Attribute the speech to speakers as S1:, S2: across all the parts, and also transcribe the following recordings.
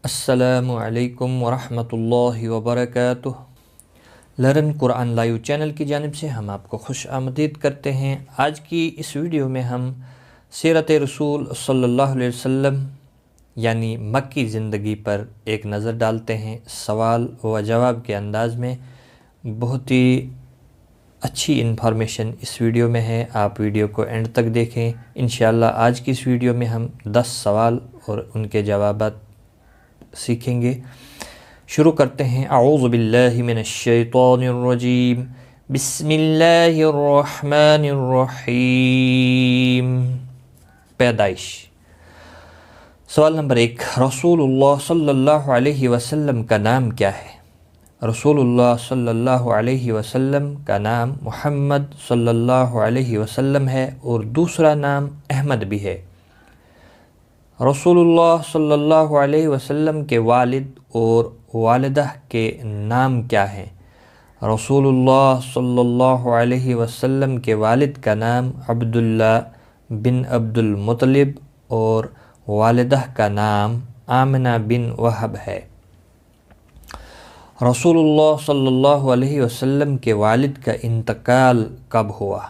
S1: السلام علیکم ورحمۃ اللہ وبرکاتہ۔ لرن قرآن لائیو چینل کی جانب سے ہم آپ کو خوش آمدید کرتے ہیں۔ آج کی اس ویڈیو میں ہم سیرت رسول صلی اللہ علیہ وسلم یعنی مکی زندگی پر ایک نظر ڈالتے ہیں، سوال و جواب کے انداز میں۔ بہت ہی اچھی انفارمیشن اس ویڈیو میں ہے، آپ ویڈیو کو اینڈ تک دیکھیں۔ انشاءاللہ آج کی اس ویڈیو میں ہم 10 سوال اور ان کے جوابات سیکھیں گے۔ شروع کرتے ہیں۔ اعوذ باللہ من الشیطان الرجیم، بسم اللہ الرحمن الرحیم۔ پیدائش۔ سوال نمبر 1، رسول اللہ صلی اللہ علیہ وسلم کا نام کیا ہے؟ رسول اللہ صلی اللہ علیہ وسلم کا نام محمد صلی اللہ علیہ وسلم ہے اور دوسرا نام احمد بھی ہے۔ رسول اللہ صلی اللہ علیہ وسلم کے والد اور والدہ کے نام کیا ہیں؟ رسول اللہ صلی اللہ علیہ وسلم کے والد کا نام عبداللہ بن عبد المطلب اور والدہ کا نام آمنہ بن وہب ہے۔ رسول اللہ صلی اللہ علیہ وسلم کے والد کا انتقال کب ہوا؟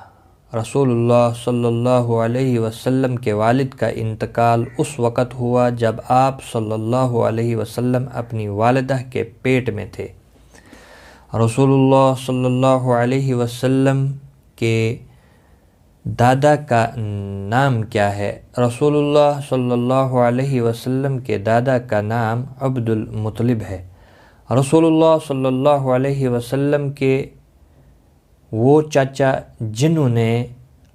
S1: رسول اللہ صلی اللہ علیہ وسلم کے والد کا انتقال اس وقت ہوا جب آپ صلی اللہ علیہ وسلم اپنی والدہ کے پیٹ میں تھے۔ رسول اللہ صلی اللہ علیہ وسلم کے دادا کا نام کیا ہے؟ رسول اللہ صلی اللہ علیہ وسلم کے دادا کا نام عبد المطلب ہے۔ رسول اللہ صلی اللہ علیہ وسلم کے وہ چاچا جنہوں نے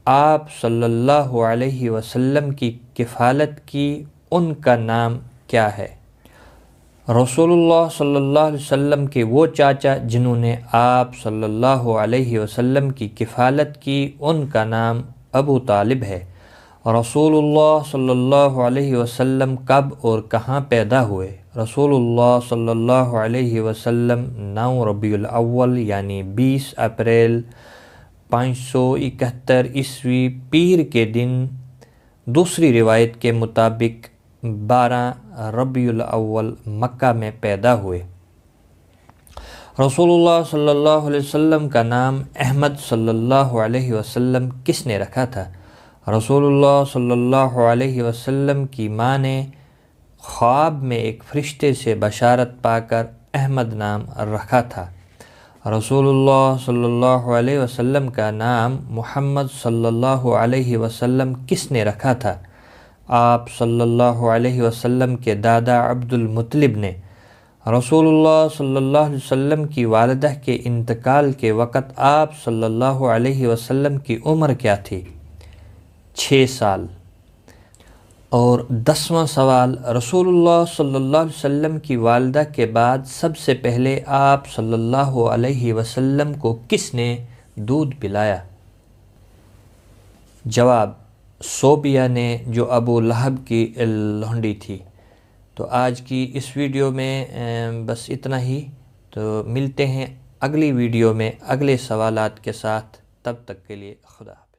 S1: آپ صلی اللہ علیہ وسلم کی کفالت کی، ان کا نام کیا ہے؟ رسول اللہ صلی اللہ علیہ وسلم کے وہ چاچا جنہوں نے آپ صلی اللہ علیہ وسلم کی کفالت کی، ان کا نام ابو طالب ہے۔ رسول اللہ صلی اللہ علیہ وسلم کب اور کہاں پیدا ہوئے؟ رسول اللہ صلی اللہ علیہ وسلم 9 ربیع الاول یعنی 20 اپریل 571 عیسوی پیر کے دن، دوسری روایت کے مطابق 12 ربیع الاول مکہ میں پیدا ہوئے۔ رسول اللہ صلی اللہ علیہ وسلم کا نام احمد صلی اللہ علیہ وسلم کس نے رکھا تھا؟ رسول اللہ صلی اللہ علیہ وسلم کی ماں نے خواب میں ایک فرشتے سے بشارت پا کر احمد نام رکھا تھا۔ رسول اللہ صلی اللہ علیہ وسلم کا نام محمد صلی اللہ علیہ وسلم کس نے رکھا تھا؟ آپ صلی اللہ علیہ وسلم کے دادا عبد المطلب نے۔ رسول اللہ صلی اللہ علیہ وسلم کی والدہ کے انتقال کے وقت آپ صلی اللہ علیہ وسلم کی عمر کیا تھی؟ 6 سال۔ اور 10واں سوال، رسول اللہ صلی اللہ علیہ وسلم کی والدہ کے بعد سب سے پہلے آپ صلی اللہ علیہ وسلم کو کس نے دودھ پلایا؟ جواب، صوبیہ نے، جو ابو لہب کی لونڈی تھی۔ تو آج کی اس ویڈیو میں بس اتنا ہی، تو ملتے ہیں اگلی ویڈیو میں اگلے سوالات کے ساتھ، تب تک کے لیے خدا حافظ۔